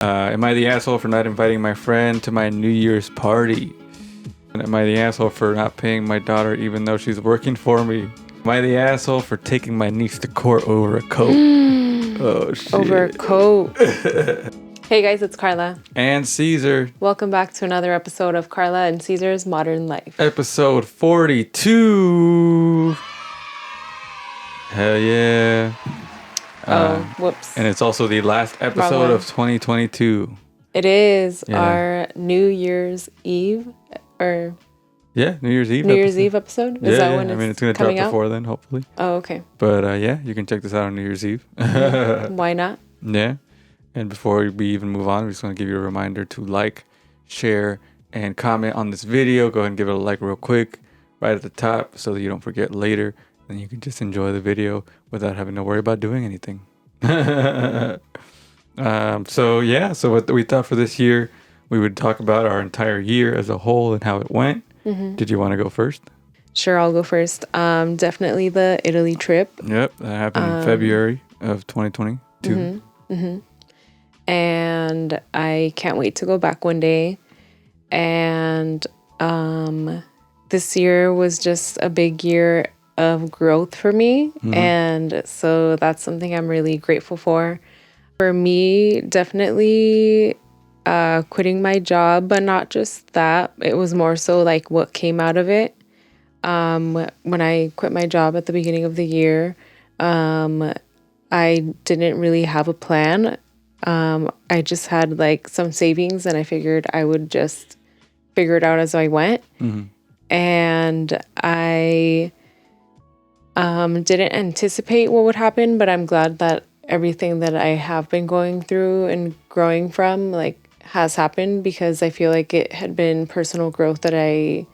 Am I the asshole for not inviting my friend to my New Year's party? And am I the asshole for not paying my daughter even though she's working for me? Am I the asshole for taking my niece to court over a coat? Oh, shit. Over a coat. Hey guys, it's Carla. And Cesar. Welcome back to another episode of Carla and Cesar's Modern Life. Episode 42. Hell yeah. Whoops. And it's also the last episode of 2022. It is our New Year's Eve or New Year's Eve. New Year's Eve episode. Is that when it's going to drop before then, hopefully. Oh, okay. But you can check this out on New Year's Eve. Why not? Yeah. And before we even move on, we just want to give you a reminder to like, share, and comment on this video. Go ahead and give it a like real quick right at the top so that you don't forget later. And you can just enjoy the video without having to worry about doing anything. So what we thought for this year, we would talk about our entire year as a whole and how it went. Mm-hmm. Did you want to go first? Sure, I'll go first. Definitely the Italy trip. Yep, that happened in February of 2022. Mm-hmm, mm-hmm. And I can't wait to go back one day. And this year was just a big year of growth for me. Mm-hmm. And so that's something I'm really grateful for. For me, definitely quitting my job, but not just that. It was more so like what came out of it. When I quit my job at the beginning of the year, I didn't really have a plan. I just had like some savings and I figured I would just figure it out as I went. Mm-hmm. And I didn't anticipate what would happen, but I'm glad that everything that I have been going through and growing from has happened, because I feel like it had been personal growth or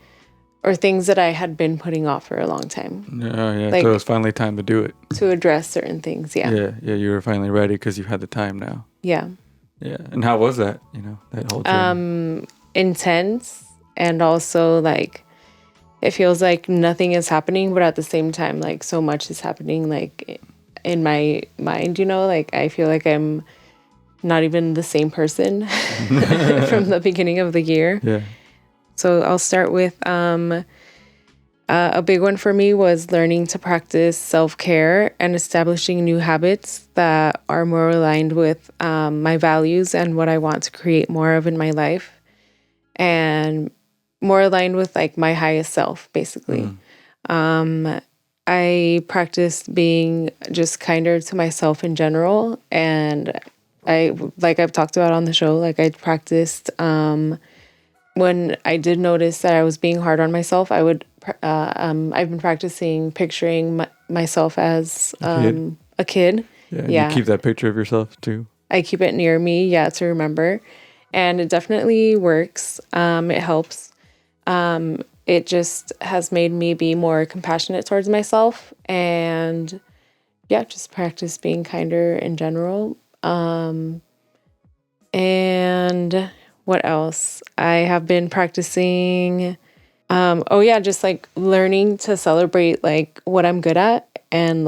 things that I had been putting off for a long time. Yeah. So it was finally time to do it. To address certain things, yeah. Yeah, you were finally ready because you had the time now. Yeah. Yeah. And how was that, that whole journey? Intense, and also it feels like nothing is happening, but at the same time, so much is happening, in my mind, I feel like I'm not even the same person from the beginning of the year. Yeah. So I'll start with a big one for me was learning to practice self-care and establishing new habits that are more aligned with my values and what I want to create more of in my life, and more aligned with my highest self, basically. I practiced being just kinder to myself in general, and I've talked about on the show, I practiced when I did notice that I was being hard on myself, I've been practicing picturing myself as a kid. Yeah. You keep that picture of yourself too? I keep it near me, to remember. And it definitely works. It helps. It just has made me be more compassionate towards myself. And just practice being kinder in general. And what else? I have been practicing, just learning to celebrate what I'm good at, and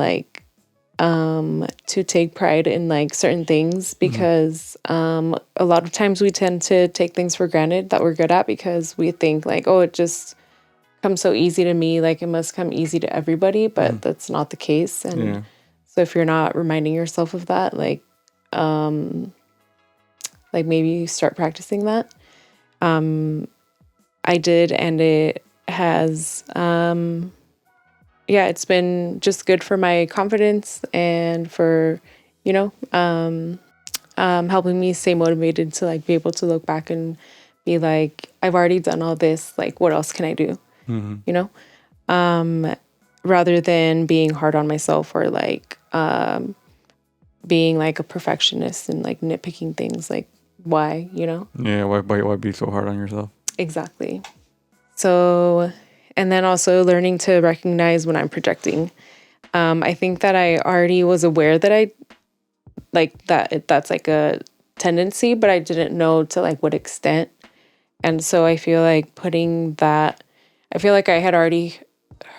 to take pride in certain things, because a lot of times we tend to take things for granted that we're good at, because we think it just comes so easy to me, it must come easy to everybody, but that's not the case. And so if you're not reminding yourself of that, maybe you start practicing that. I did, and it has, it's been just good for my confidence and for, helping me stay motivated to be able to look back and be I've already done all this. What else can I do? Mm-hmm. Rather than being hard on myself, or being a perfectionist and nitpicking things. Why, Yeah, why be so hard on yourself? Exactly. So, and then also learning to recognize when I'm projecting. I think that I already was aware that that's a tendency, but I didn't know to what extent. And so I feel I feel I had already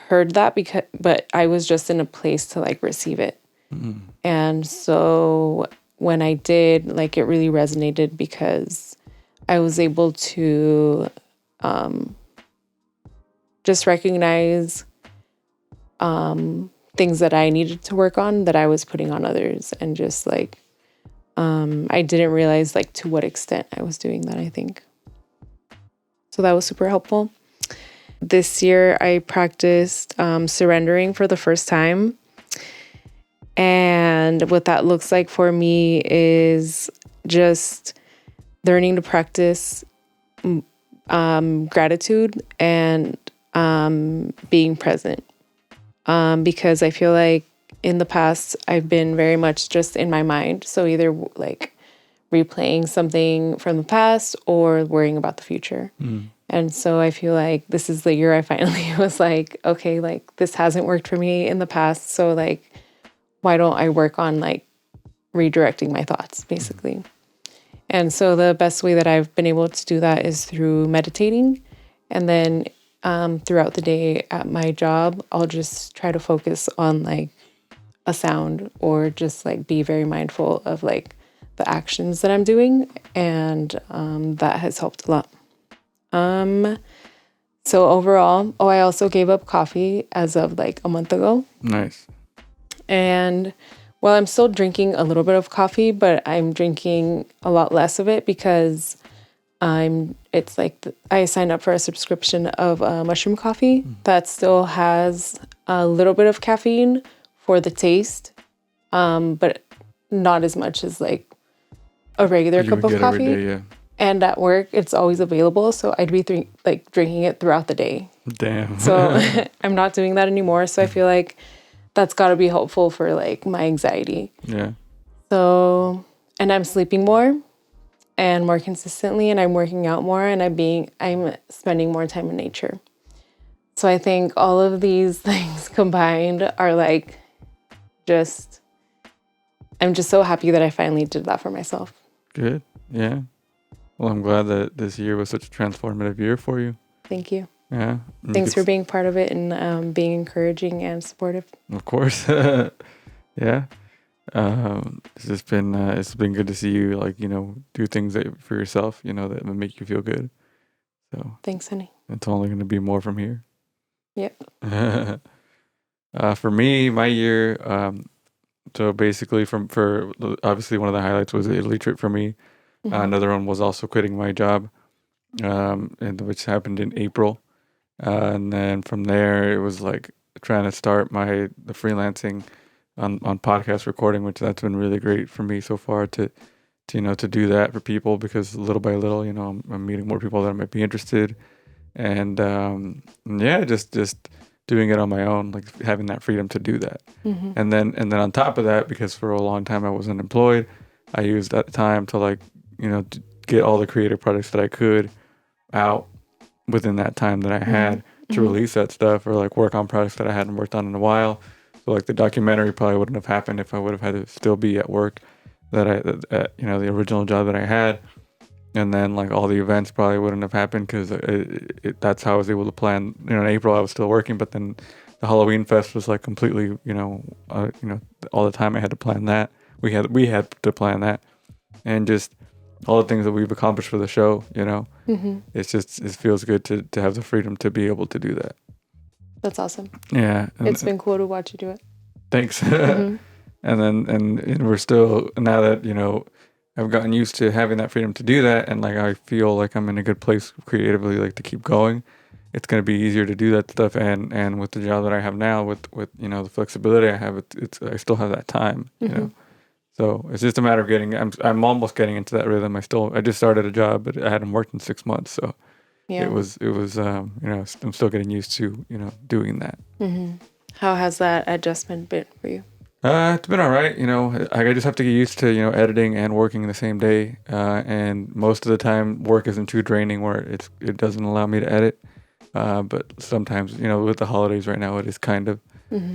heard that, but I was just in a place to receive it. Mm-hmm. And so when I did, like, it really resonated because I was able to just recognize things that I needed to work on that I was putting on others, and just like I didn't realize like to what extent I was doing that, I think. So that was super helpful. This year I practiced surrendering for the first time. And what that looks like for me is just learning to practice gratitude and being present. Because I feel like in the past, I've been very much just in my mind. So either like replaying something from the past or worrying about the future. And so I feel like this is the year I finally was like, okay, like this hasn't worked for me in the past. So like, why don't I work on like redirecting my thoughts, basically? And so the best way that I've been able to do that is through meditating. And then throughout the day at my job, I'll just try to focus on like a sound or just like be very mindful of like the actions that I'm doing. And that has helped a lot. So overall, I also gave up coffee as of like a month ago. Nice. And well, I'm still drinking a little bit of coffee, but I'm drinking a lot less of it because it's like I signed up for a subscription of mushroom coffee that still has a little bit of caffeine for the taste, but not as much as like a regular cup of coffee. Every day, yeah. And at work, it's always available, so I'd be drinking it throughout the day. Damn. So I'm not doing that anymore. So I feel like that's got to be helpful for like my anxiety. Yeah. So, and I'm sleeping more and more consistently, and I'm working out more, and I'm spending more time in nature. So I think all of these things combined are like I'm just so happy that I finally did that for myself. Good. Yeah. Well, I'm glad that this year was such a transformative year for you. Thank you. Yeah. Thanks for being part of it and being encouraging and supportive. Of course. Yeah. It's been good to see you, like, do things for yourself, that make you feel good. So thanks, honey. It's only going to be more from here. Yep. For me, my year, so basically for obviously one of the highlights was the Italy trip for me. Mm-hmm. Another one was also quitting my job, which happened in April. And then from there, it was like trying to start the freelancing on podcast recording, which that's been really great for me so far to do that for people, because little by little, I'm meeting more people that might be interested, and yeah, just doing it on my own, like having that freedom to do that. Mm-hmm. And then on top of that, because for a long time I wasn't employed, I used that time to like, to get all the creative projects that I could out within that time that I had to release that stuff, or like work on projects that I hadn't worked on in a while. So like the documentary probably wouldn't have happened if I would have had to still be at work the original job that I had. And then like all the events probably wouldn't have happened because that's how I was able to plan. In April I was still working, but then the Halloween Fest was like completely, all the time I had to plan that. We had to plan that, and just all the things that we've accomplished for the show, It's just, it feels good to have the freedom to be able to do that. That's awesome. Yeah. It's been cool to watch you do it. Thanks. Mm-hmm. And we're still, now that, I've gotten used to having that freedom to do that, and like I feel like I'm in a good place creatively, like to keep going. It's going to be easier to do that stuff, and with the job that I have now, with the flexibility I have, I still have that time, So it's just a matter of I'm almost getting into that rhythm. I just started a job, but I hadn't worked in 6 months, so yeah. It was I'm still getting used to doing that. Mm-hmm. How has that adjustment been for you? It's been all right. I just have to get used to, editing and working the same day. And most of the time work isn't too draining where it doesn't allow me to edit. But sometimes, with the holidays right now, it is kind of,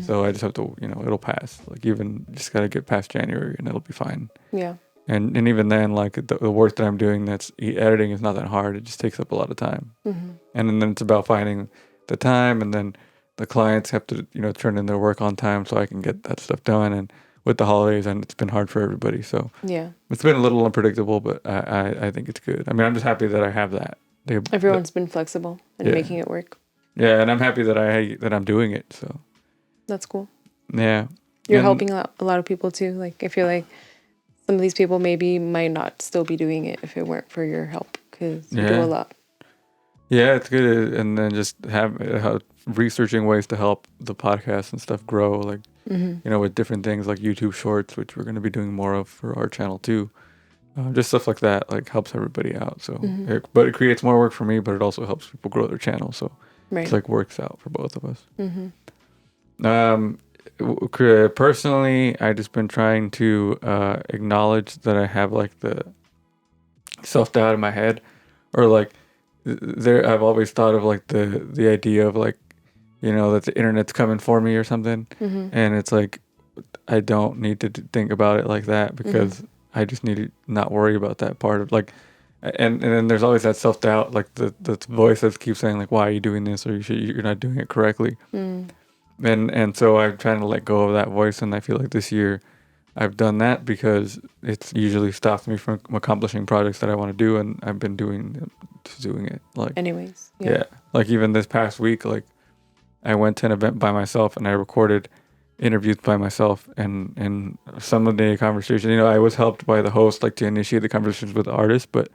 so I just have to, it'll pass. Like even just got to get past January and it'll be fine. Yeah. And even then, like the work that I'm doing, editing is not that hard. It just takes up a lot of time. Mm-hmm. And then it's about finding the time, and then the clients have to, turn in their work on time so I can get that stuff done. And with the holidays, and it's been hard for everybody. So Yeah. it's been a little unpredictable, but I think it's good. I mean, I'm just happy that I have that. Everyone's been flexible and Yeah. making it work. Yeah, and I'm happy that I'm doing it. So That's cool. yeah, You're And- helping a lot of people too. Like I feel like some of these people maybe might not still be doing it if it weren't for your help, because you do Yeah. a lot. Yeah, it's good, and then just researching ways to help the podcast and stuff grow, like with different things like YouTube Shorts, which we're going to be doing more of for our channel too. Just stuff like that, like helps everybody out. So, but it creates more work for me, but it also helps people grow their channel. So Right. it's like works out for both of us. Personally, I just been trying to acknowledge that I have like the self-doubt in my head, or like I've always thought of like the idea of like that the internet's coming for me or something, and it's like I don't need to think about it like that, because I just need to not worry about that part of like, and then there's always that self-doubt, like the voice that keeps saying like, why are you doing this, or you're not doing it correctly. And so I'm trying to let go of that voice, and I feel like this year I've done that, because it's usually stopped me from accomplishing projects that I want to do, and I've been doing it. Like, Anyways. yeah. Like even this past week, like I went to an event by myself and I recorded interviews by myself, and some of the conversation, I was helped by the host, like to initiate the conversations with the artists, but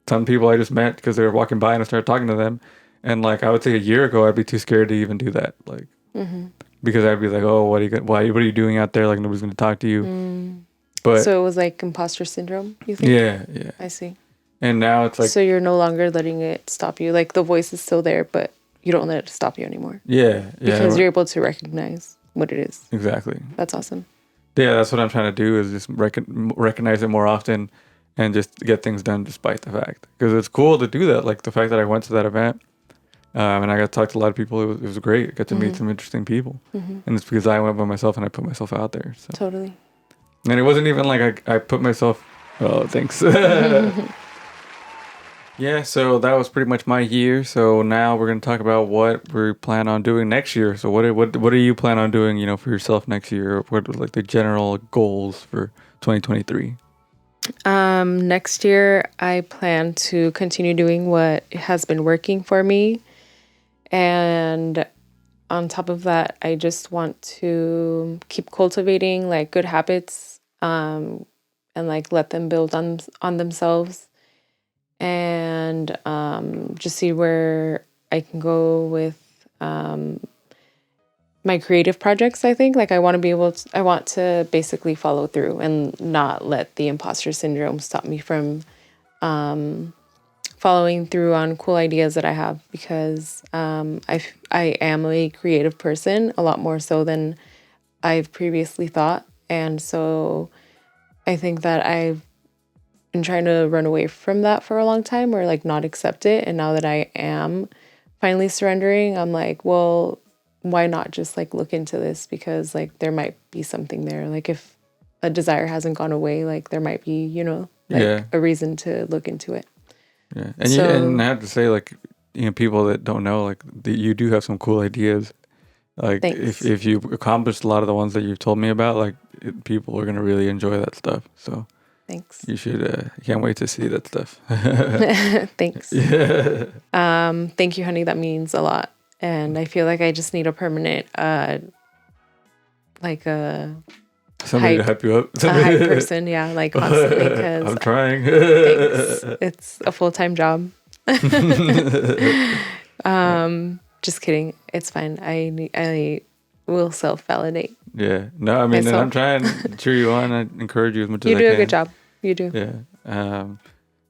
some people I just met because they were walking by and I started talking to them. And like I would say a year ago, I'd be too scared to even do that. Like, because I'd be like, oh, what are you doing out there? Like nobody's going to talk to you. But So it was like imposter syndrome, you think? yeah. I see. And now it's like, So you're no longer letting it stop you. Like the voice is still there, but you don't let it stop you anymore. yeah. Because you're able to recognize what it is. Exactly. That's awesome. Yeah, that's what I'm trying to do, is just recognize it more often and just get things done despite the fact. Because it's cool to do that. Like the fact that I went to that event, and I got to talk to a lot of people. It was great. I got to meet some interesting people. And it's because I went by myself and I put myself out there. So. Totally. And it wasn't even like I put myself, oh, thanks. Yeah, so that was pretty much my year. So now we're going to talk about what we plan on doing next year. So what do you plan on doing, for yourself next year? What are like the general goals for 2023? Next year, I plan to continue doing what has been working for me. And on top of that, I just want to keep cultivating like good habits, and like let them build on themselves, and just see where I can go with my creative projects. I think like I want to basically follow through and not let the imposter syndrome stop me from following through on cool ideas that I have, because I am a creative person, a lot more so than I've previously thought. And so I think that I've been trying to run away from that for a long time, or like not accept it. And now that I am finally surrendering, I'm like, well, why not just like look into this? Because like there might be something there. Like if a desire hasn't gone away, like there might be, a reason to look into it. Yeah. And I have to say, like, people that don't know, like, you do have some cool ideas. Like, Thanks. if you accomplished a lot of the ones that you've told me about, like, people are going to really enjoy that stuff. So Thanks. you should, can't wait to see that stuff. Thanks. Yeah. Thank you, honey. That means a lot. And I feel like I just need a permanent, Somebody to hype you up. a hype person. Yeah, like constantly, because I'm trying. thanks. It's a full-time job. Just kidding. It's fine. I will self-validate. Yeah. No, I mean, and myself. I'm trying to cheer you on and encourage you as much as I You can. do a good job. You do. Yeah.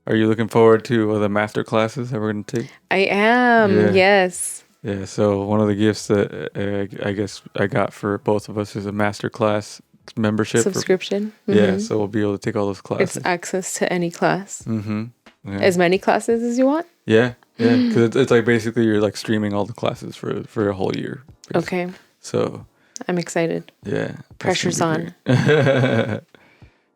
Are you looking forward to the master classes that we're going to take? I am. Yeah. Yes. Yeah, so one of the gifts that I guess I got for both of us is a master class membership. Subscription. Yeah, so we'll be able to take all those classes. It's access to any class. Yeah. As many classes as you want. Yeah, because it's like basically you're like streaming all the classes for a whole year. Basically. Okay. So. I'm excited. Yeah. Pressure's on.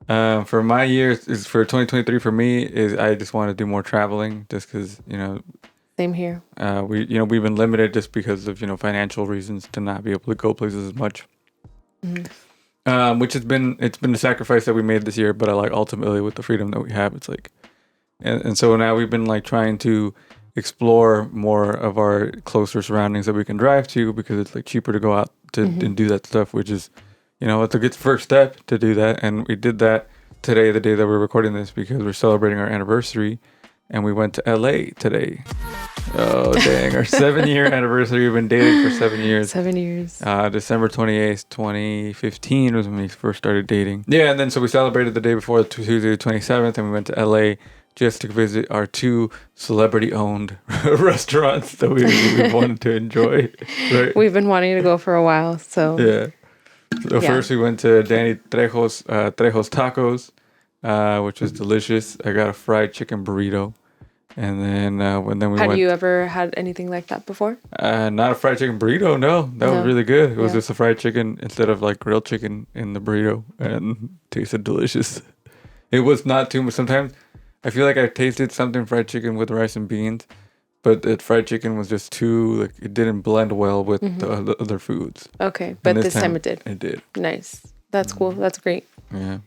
For my year, is for 2023 for me is I just want to do more traveling, just because Same here. We've been limited just because of financial reasons to not be able to go places as much. Which it's been a sacrifice that we made this year, but I like ultimately with the freedom that we have, it's like, and so now we've been like trying to explore more of our closer surroundings that we can drive to because it's like cheaper to go out to and do that stuff, which is, it's a good first step to do that. And we did that today, the day that we're recording this, because we're celebrating our anniversary, and we went to LA today. Oh, dang. Our 7-year anniversary. We've been dating for 7 years. 7 years. December 28th, 2015 was when we first started dating. Yeah, and then so we celebrated the day before, Tuesday the 27th, and we went to LA just to visit our 2 celebrity-owned restaurants that we wanted to enjoy. Right? We've been wanting to go for a while, so. Yeah. So first we went to Danny Trejo's Tacos, which was delicious. I got a fried chicken burrito. And then Had you ever had anything like that before? Not a fried chicken burrito, no. That was really good. It was just a fried chicken instead of like grilled chicken in the burrito, and tasted delicious. It was not too much. Sometimes I feel like I tasted something fried chicken with rice and beans, but the fried chicken was just too, like, it didn't blend well with the other foods. Okay, but this time it did. It did. Nice. That's cool. That's great. Yeah.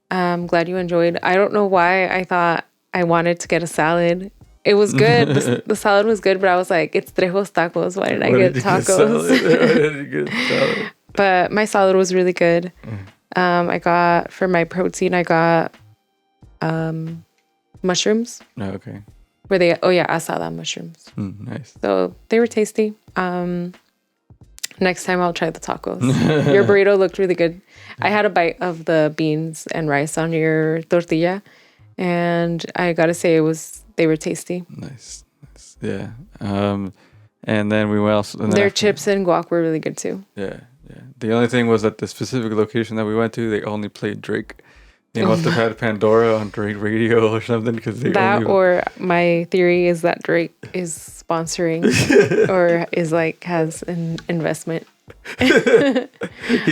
I'm glad you enjoyed. I don't know why I thought I wanted to get a salad. It was good. The salad was good, but I was like, it's Trejo's Tacos. Why did I get tacos? Why did you get salad? But my salad was really good. I got, for my protein, I got mushrooms. Oh, okay. Asada mushrooms. Nice. So they were tasty. Next time I'll try the tacos. Your burrito looked really good. I had a bite of the beans and rice on your tortilla, and I gotta say they were tasty. Nice. Yeah. And then we went. Their chips and guac were really good too. Yeah. The only thing was at the specific location that we went to, they only played Drake. They must have had Pandora on Drake Radio or something, because or my theory is that Drake is sponsoring or is like has an investment. He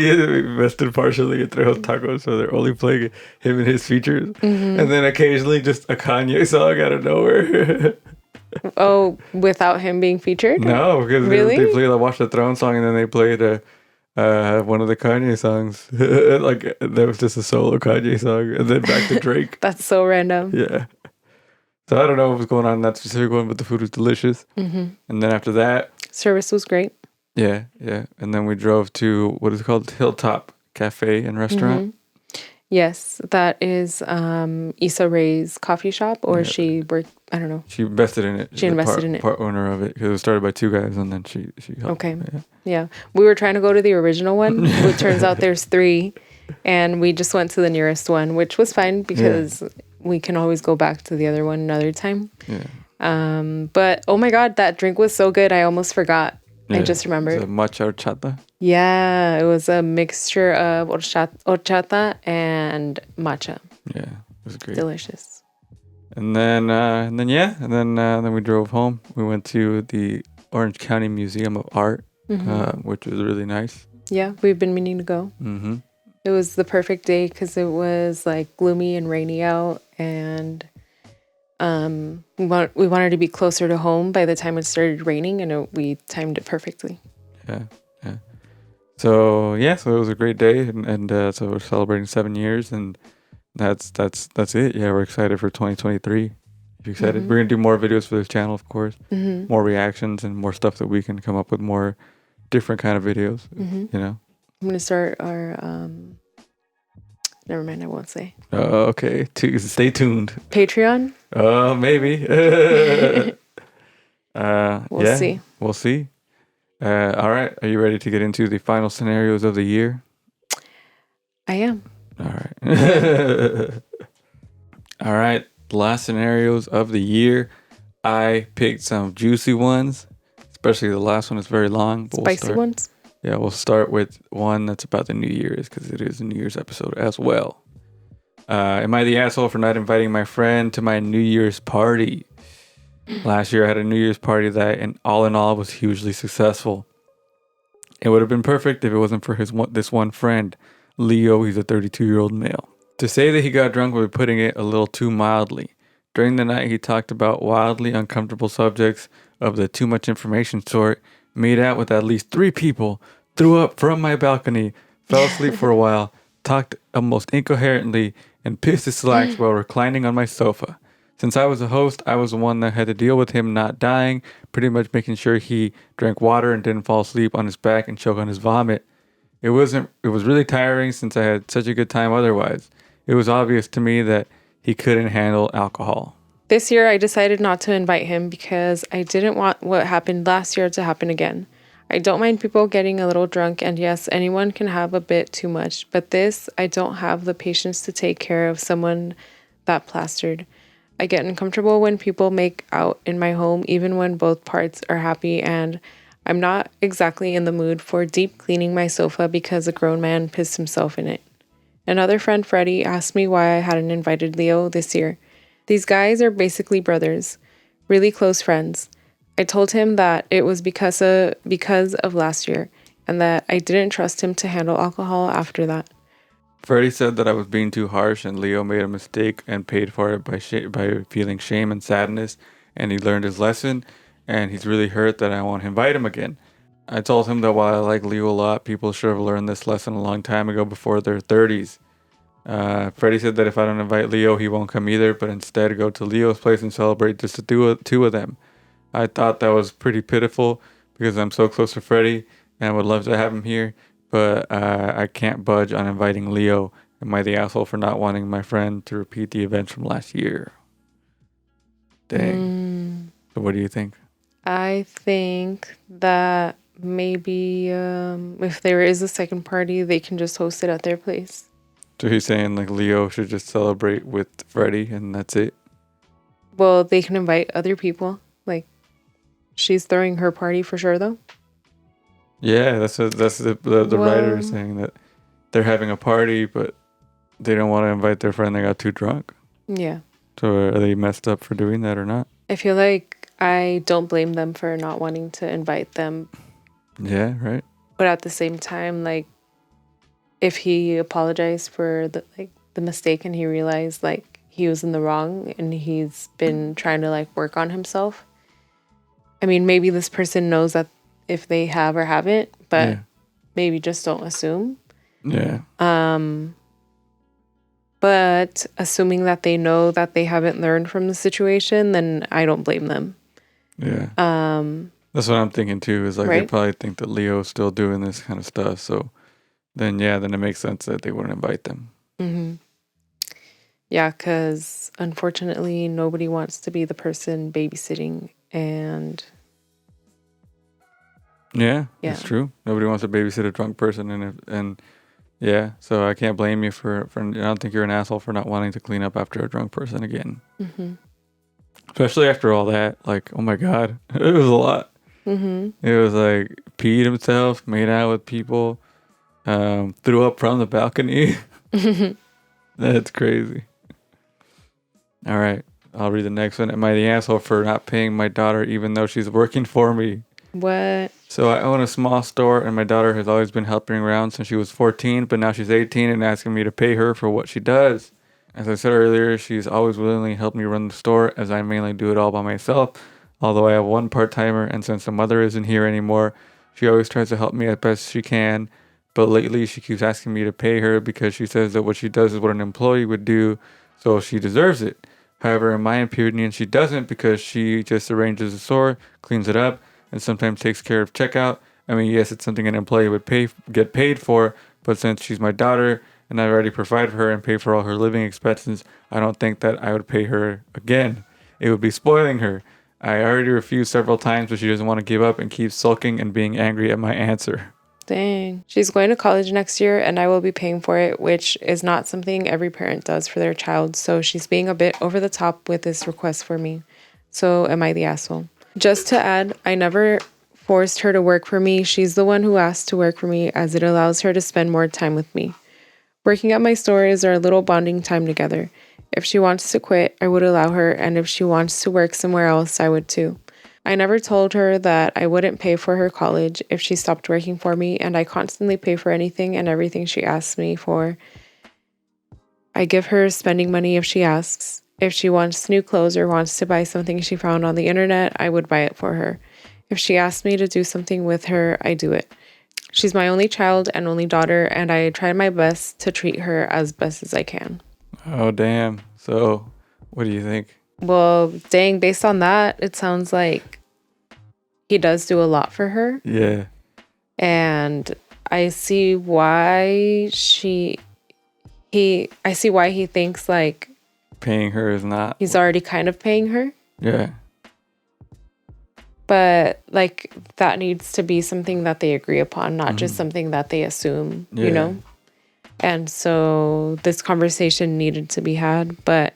invested partially in Trejo's Tacos, so they're only playing him and his features, and then occasionally just a Kanye song out of nowhere. Oh, without him being featured? No, because they played the Watch the Throne song, and then they played one of the Kanye songs. Like, there was just a solo Kanye song, and then back to Drake. That's so random. Yeah. So I don't know what was going on in that specific one, but the food was delicious. And then after that, service was great. Yeah. And then we drove to, what is it called? Hilltop Cafe and Restaurant. Yes, that is Issa Rae's coffee shop, or she worked, I don't know. She invested in it. She invested in it. Part owner of it, because it was started by 2 guys, and then she helped. Okay. Yeah. We were trying to go to the original one, but turns out there's 3, and we just went to the nearest one, which was fine because we can always go back to the other one another time. Yeah. But oh my God, that drink was so good. I almost forgot. Yeah. I just remembered. It's a matcha horchata. Yeah, it was a mixture of horchata and matcha. Yeah, it was great. Delicious. And then we drove home. We went to the Orange County Museum of Art, which was really nice. Yeah, we've been meaning to go. It was the perfect day because it was like gloomy and rainy out, and we wanted to be closer to home by the time it started raining, and we timed it perfectly. Yeah. So it was a great day, and so we're celebrating 7 years, and that's it. Yeah, we're excited for 2023. You excited? We're gonna do more videos for this channel, of course. More reactions and more stuff that we can come up with, more different kind of videos. You know. I'm gonna start our. Never mind, I won't say. Okay. Stay tuned. Patreon? Maybe. We'll see. We'll see. All right. Are you ready to get into the final scenarios of the year? I am. All right. All right. Last scenarios of the year. I picked some juicy ones, especially the last one is very long. Spicy ones? Yeah, we'll start with one that's about the New Year's, because it is a New Year's episode as well. Am I the asshole for not inviting my friend to my New Year's party? Last year I had a New Year's party that, and all in all, was hugely successful. It would have been perfect if it wasn't for this one friend, Leo. He's a 32-year-old male. To say that he got drunk would be putting it a little too mildly. During the night, he talked about wildly uncomfortable subjects of the too much information sort, made out with at least 3 people, threw up from my balcony, fell asleep for a while, talked almost incoherently and pissed his slacks while reclining on my sofa. Since I was a host, I was the one that had to deal with him not dying, pretty much making sure he drank water and didn't fall asleep on his back and choke on his vomit. It was really tiring since I had such a good time otherwise. It was obvious to me that he couldn't handle alcohol. This year, I decided not to invite him because I didn't want what happened last year to happen again. I don't mind people getting a little drunk, and yes, anyone can have a bit too much, but I don't have the patience to take care of someone that plastered. I get uncomfortable when people make out in my home, even when both parts are happy, and I'm not exactly in the mood for deep cleaning my sofa because a grown man pissed himself in it. Another friend, Freddie, asked me why I hadn't invited Leo this year. These guys are basically brothers, really close friends. I told him that it was because of last year, and that I didn't trust him to handle alcohol after that. Freddie said that I was being too harsh and Leo made a mistake and paid for it by feeling shame and sadness, and he learned his lesson, and he's really hurt that I won't invite him again. I told him that while I like Leo a lot, people should have learned this lesson a long time ago before their 30s. Freddie said that if I don't invite Leo, he won't come either, but instead go to Leo's place and celebrate just the two of them. I thought that was pretty pitiful because I'm so close to Freddie and I would love to have him here, but I can't budge on inviting Leo. Am I the asshole for not wanting my friend to repeat the events from last year? Dang. So what do you think? I think that maybe if there is a second party, they can just host it at their place. So he's saying like Leo should just celebrate with Freddie and that's it? Well, they can invite other people. Like, she's throwing her party for sure, though. Yeah, that's the writer is saying that they're having a party, but they don't want to invite their friend. They got too drunk. Yeah. So are they messed up for doing that or not? I feel like I don't blame them for not wanting to invite them. Yeah, right. But at the same time, like, if he apologized for the mistake and he realized like he was in the wrong and he's been trying to like work on himself. I mean, maybe this person knows that if they have or haven't, but maybe just don't assume. Yeah. But assuming that they know that they haven't learned from the situation, then I don't blame them. Yeah. That's what I'm thinking too, is like they probably think that Leo's still doing this kind of stuff. So then it makes sense that they wouldn't invite them. Mm-hmm. Yeah, because unfortunately, nobody wants to be the person babysitting and... Yeah, it's true. Nobody wants to babysit a drunk person, and yeah, so I can't blame you for. I don't think you're an asshole for not wanting to clean up after a drunk person again. Mm-hmm. Especially after all that, like, oh my god, it was a lot. Mm-hmm. It was like peed himself, made out with people, threw up from the balcony. That's crazy. All right, I'll read the next one. Am I the asshole for not paying my daughter even though she's working for me? What? So I own a small store and my daughter has always been helping around since she was 14, but now she's 18 and asking me to pay her for what she does. As I said earlier, she's always willingly helped me run the store as I mainly do it all by myself, although I have one part-timer, and since the mother isn't here anymore, she always tries to help me as best she can, but lately she keeps asking me to pay her because she says that what she does is what an employee would do, so she deserves it. However, in my opinion, she doesn't because she just arranges the store, cleans it up, and sometimes takes care of checkout. I mean, yes, it's something an employee would get paid for, but since she's my daughter and I already provide for her and pay for all her living expenses, I don't think that I would pay her again. It would be spoiling her. I already refused several times, but she doesn't want to give up and keeps sulking and being angry at my answer. Dang. She's going to college next year and I will be paying for it, which is not something every parent does for their child. So she's being a bit over the top with this request for me. So am I the asshole? Just to add, I never forced her to work for me. She's the one who asked to work for me as it allows her to spend more time with me. Working at my store is our little bonding time together. If she wants to quit, I would allow her, and if she wants to work somewhere else, I would too. I never told her that I wouldn't pay for her college if she stopped working for me, and I constantly pay for anything and everything she asks me for. I give her spending money if she asks. If she wants new clothes or wants to buy something she found on the internet, I would buy it for her. If she asks me to do something with her, I do it. She's my only child and only daughter, and I try my best to treat her as best as I can. Oh, damn. So, what do you think? Well, dang, based on that, it sounds like he does do a lot for her. Yeah. And I see why I see why he thinks like Paying her is not. he's already kind of paying her. Yeah. But like that needs to be something that they agree upon, not just something that they assume, you Yeah. know? And so this conversation needed to be had, but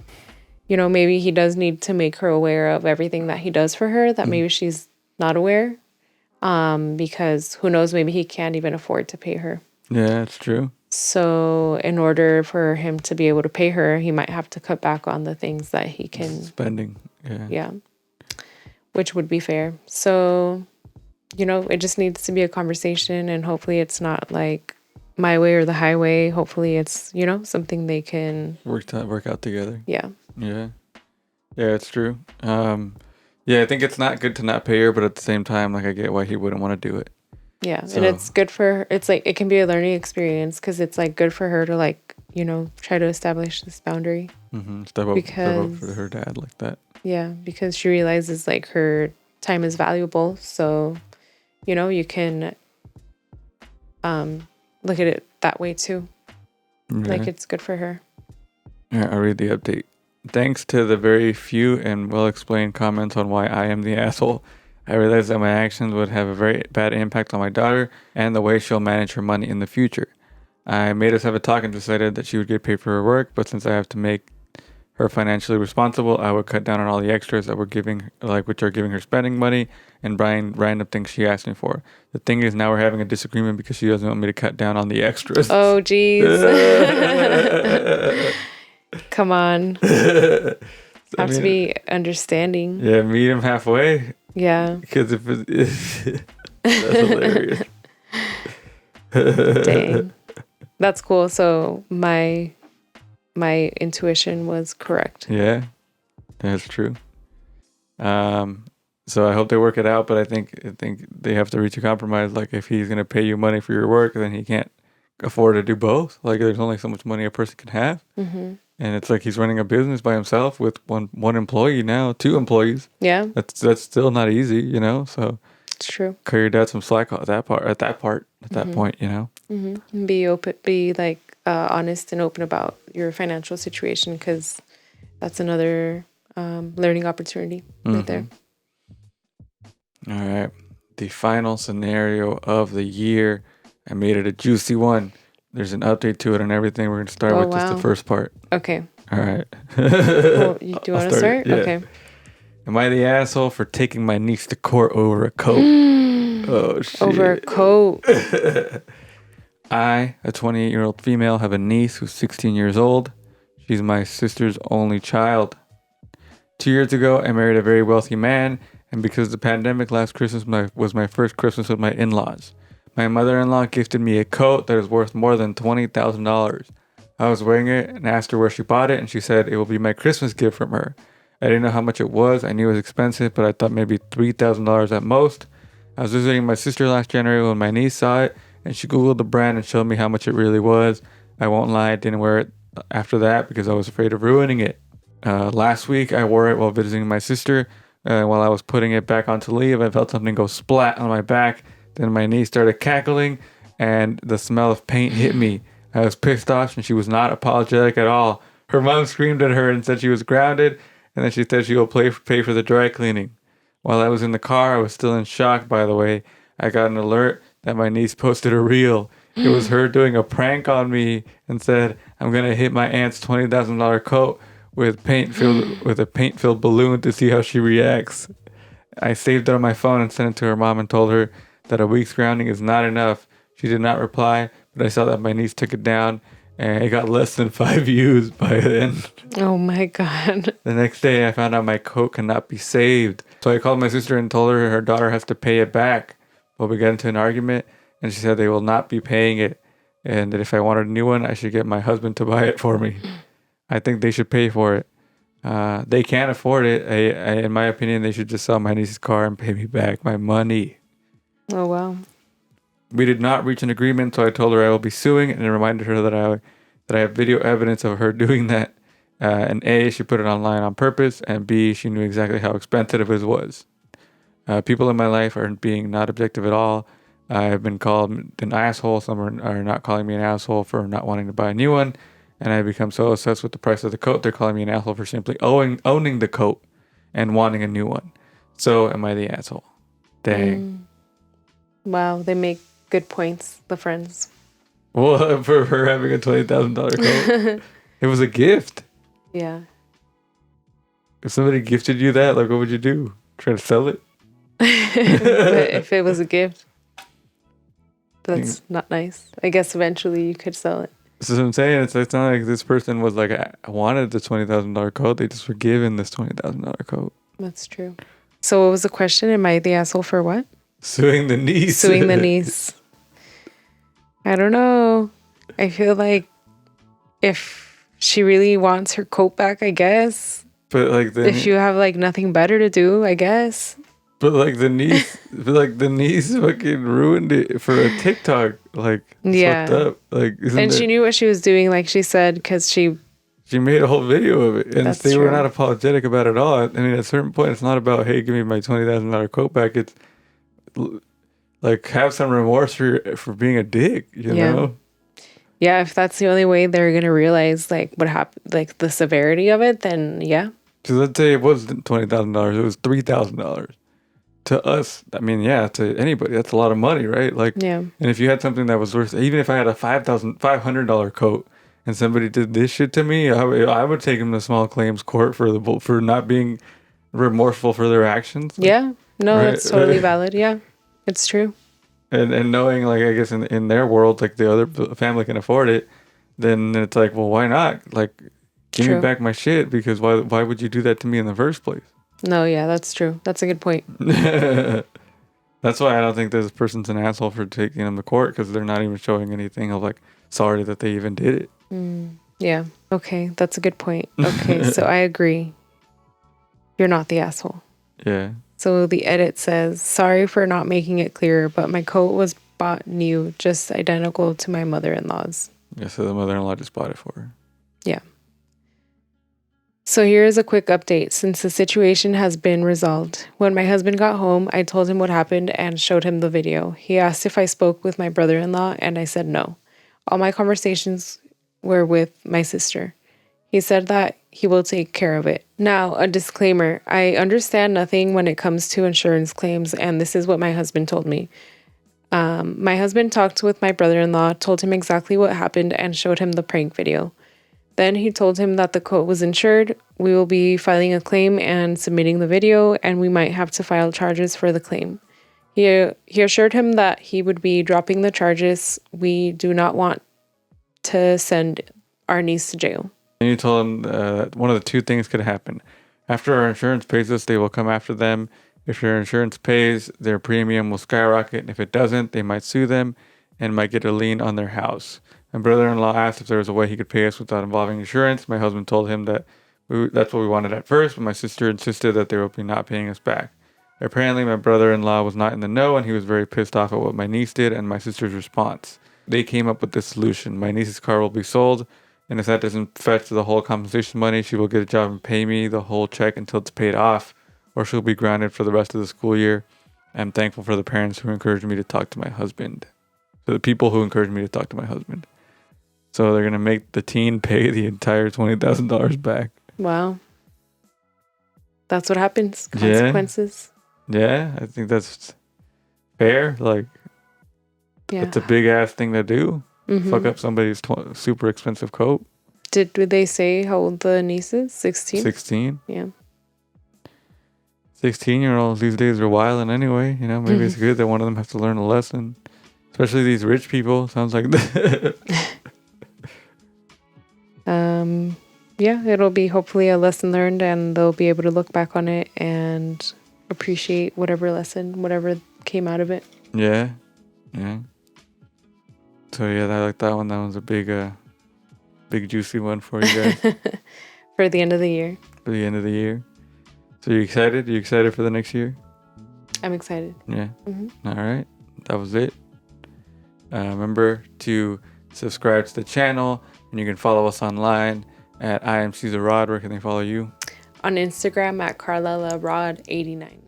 you know, maybe he does need to make her aware of everything that he does for her that maybe she's not aware. Because who knows, maybe he can't even afford to pay her. Yeah, that's true. So in order for him to be able to pay her, he might have to cut back on the things that he can. Spending. Yeah. Yeah. Which would be fair. So, you know, it just needs to be a conversation, and hopefully it's not like my way or the highway. Hopefully it's, you know, something they can Work out together. Yeah. Yeah. Yeah, it's true. Yeah, I think it's not good to not pay her, but at the same time, like I get why he wouldn't want to do it. Yeah. So- And it's good for her. It's like, it can be a learning experience because it's like good for her to like, you know, try to establish this boundary. Step up Because- for her dad like that. Yeah. Because she realizes like her time is valuable. So, you know, you can look at it that way too. Like Yeah. it's good for her. Yeah, I'll read the update. Thanks to the very few and well-explained comments on why I am the asshole, I realized that my actions would have a very bad impact on my daughter and the way she'll manage her money in the future. I made us have a talk and decided that she would get paid for her work, but since I have to make her financially responsible, I would cut down on all the extras that we're giving, which are giving her spending money and buying random things she asked me for. The thing is, now we're having a disagreement because she doesn't want me to cut down on the extras. Oh, geez. Come on. Have to be understanding. Yeah, meet him halfway. Yeah. Because if that's hilarious. Dang. That's cool. So my intuition was correct. Yeah, that's true. So I hope they work it out, but I think they have to reach a compromise. Like if he's gonna pay you money for your work, then he can't afford to do both. Like there's only so much money a person can have, and it's like he's running a business by himself with one employee now, 2 employees. Yeah, That's still not easy, you know. So it's true. cut your dad some slack at that point, you know. Be open, be like honest and open about your financial situation, because that's another learning opportunity right there. All right. The final scenario of the year. I made it a juicy one. There's an update to it and everything. We're going to start with just the first part. Okay. All right. Well, do you want to start? Yeah. Okay. Am I the asshole for taking my niece to court over a coat? Oh, shit. Over a coat. I, a 28-year-old female, have a niece who's 16 years old. She's my sister's only child. 2 years ago, I married a very wealthy man, and because of the pandemic, last Christmas was my first Christmas with my in-laws. My mother-in-law gifted me a coat that is worth more than $20,000. I was wearing it and asked her where she bought it, and she said it will be my Christmas gift from her. I didn't know how much it was. I knew it was expensive, but I thought maybe $3,000 at most. I was visiting my sister last January when my niece saw it, and she Googled the brand and showed me how much it really was. I won't lie, I didn't wear it after that because I was afraid of ruining it. Last week, I wore it while visiting my sister. While I was putting it back on to leave, I felt something go splat on my back. Then my niece started cackling, and the smell of paint hit me. I was pissed off, and she was not apologetic at all. Her mom screamed at her and said she was grounded, and then she said she will pay for the dry cleaning. While I was in the car, I was still in shock, by the way. I got an alert that my niece posted a reel. It was her doing a prank on me and said, I'm going to hit my aunt's $20,000 coat with a paint-filled balloon to see how she reacts. I saved it on my phone and sent it to her mom and told her that a week's grounding is not enough. She did not reply, but I saw that my niece took it down, and it got less than 5 views by then. Oh my God. The next day, I found out my coat cannot be saved. So I called my sister and told her daughter has to pay it back. But we got into an argument, and she said they will not be paying it, and that if I wanted a new one, I should get my husband to buy it for me. I think they should pay for it. They can't afford it. In my opinion, they should just sell my niece's car and pay me back my money. Oh, wow. We did not reach an agreement, so I told her I will be suing, and I reminded her that I have video evidence of her doing that. And A, she put it online on purpose, and B, she knew exactly how expensive it was. People in my life are being not objective at all. I've been called an asshole. Some are not calling me an asshole for not wanting to buy a new one. And I've become so obsessed with the price of the coat, they're calling me an asshole for simply owning the coat and wanting a new one. So am I the asshole? Dang. Wow, they make good points, the friends. Well, for her having a $20,000 coat, it was a gift. Yeah. If somebody gifted you that, like, what would you do? Try to sell it? But if it was a gift, that's not nice. I guess eventually you could sell it. This is what I'm saying. It's not like this person was like, I wanted the $20,000 coat. They just were given this $20,000 coat. That's true. So what was the question? Am I the asshole for what? Suing the niece. Suing the niece. I don't know. I feel like if she really wants her coat back, I guess. But like if you have like nothing better to do, I guess. But like the niece fucking ruined it for a TikTok. Like, yeah. fucked up. Like, and she knew what she was doing, like she said, because she made a whole video of it, and they true. were not apologetic about it at all. I mean, at a certain point, it's not about, hey, give me my $20,000 coat back. It's like, have some remorse for being a dick, you know? Yeah, if that's the only way they're gonna realize like what happened, like the severity of it, then yeah. Because let's say it wasn't $20,000, it was $3,000. To us, I mean, yeah, to anybody, that's a lot of money, right? Like, yeah. And if you had something that was worth, even if I had a $500 coat and somebody did this shit to me, I would take them to small claims court for not being remorseful for their actions. Yeah, no, right? It's totally valid. Yeah, it's true. And knowing, like, I guess in their world, like the other family can afford it, then it's like, well, why not? Like, give me back my shit, because why would you do that to me in the first place? No, yeah, that's true. That's a good point. That's why I don't think this person's an asshole for taking them to court, because they're not even showing anything of like sorry that they even did it. Yeah. Okay, that's a good point. Okay, so I agree. You're not the asshole. Yeah. So the edit says, sorry for not making it clearer, but my coat was bought new, just identical to my mother-in-law's. Yeah, so the mother-in-law just bought it for her. Yeah. So here is a quick update since the situation has been resolved. When my husband got home, I told him what happened and showed him the video. He asked if I spoke with my brother-in-law, and I said no. All my conversations were with my sister. He said that he will take care of it. Now, a disclaimer. I understand nothing when it comes to insurance claims, and this is what my husband told me. My husband talked with my brother-in-law, told him exactly what happened, and showed him the prank video. Then he told him that the coat was insured. We will be filing a claim and submitting the video, and we might have to file charges for the claim. He assured him that he would be dropping the charges. We do not want to send our niece to jail. And you told him one of the two things could happen. After our insurance pays us, they will come after them. If your insurance pays, their premium will skyrocket. And if it doesn't, they might sue them and might get a lien on their house. My brother-in-law asked if there was a way he could pay us without involving insurance. My husband told him that that's what we wanted at first, but my sister insisted that they would be not paying us back. Apparently, my brother-in-law was not in the know, and he was very pissed off at what my niece did and my sister's response. They came up with this solution. My niece's car will be sold, and if that doesn't fetch the whole compensation money, she will get a job and pay me the whole check until it's paid off, or she'll be grounded for the rest of the school year. I'm thankful for the parents who encouraged me to talk to my husband. So the people who encouraged me to talk to my husband. So they're going to make the teen pay the entire $20,000 back. Wow. That's what happens. Consequences. Yeah, I think that's fair. Like, it's a big ass thing to do. Mm-hmm. Fuck up somebody's super expensive coat. Did they say how old the niece is? 16? 16. Yeah. 16-year-olds these days are wilding anyway. You know, maybe it's good that one of them has to learn a lesson. Especially these rich people. Sounds like that. Yeah, it'll be hopefully a lesson learned, and they'll be able to look back on it and appreciate whatever came out of it. Yeah. So yeah, I like that one. That one's a big juicy one for you guys. For the end of the year. For the end of the year. So you excited? You excited for the next year? I'm excited. Yeah. Mm-hmm. All right. That was it. Remember to subscribe to the channel, and you can follow us online at I am Cesar Rod. Where can they follow you? On Instagram at Carlella Rod 89.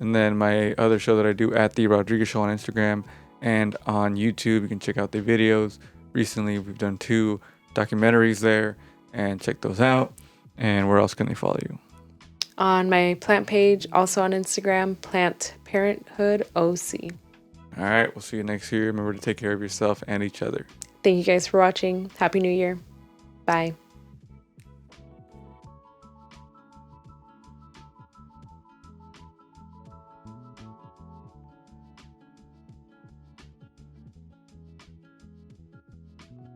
And then my other show that I do at The Rodriguez Show on Instagram and on YouTube. You can check out the videos. Recently, we've done 2 documentaries there, and check those out. And where else can they follow you? On my plant page, also on Instagram, Plant Parenthood OC. All right, we'll see you next year. Remember to take care of yourself and each other. Thank you guys for watching. Happy New Year. Bye.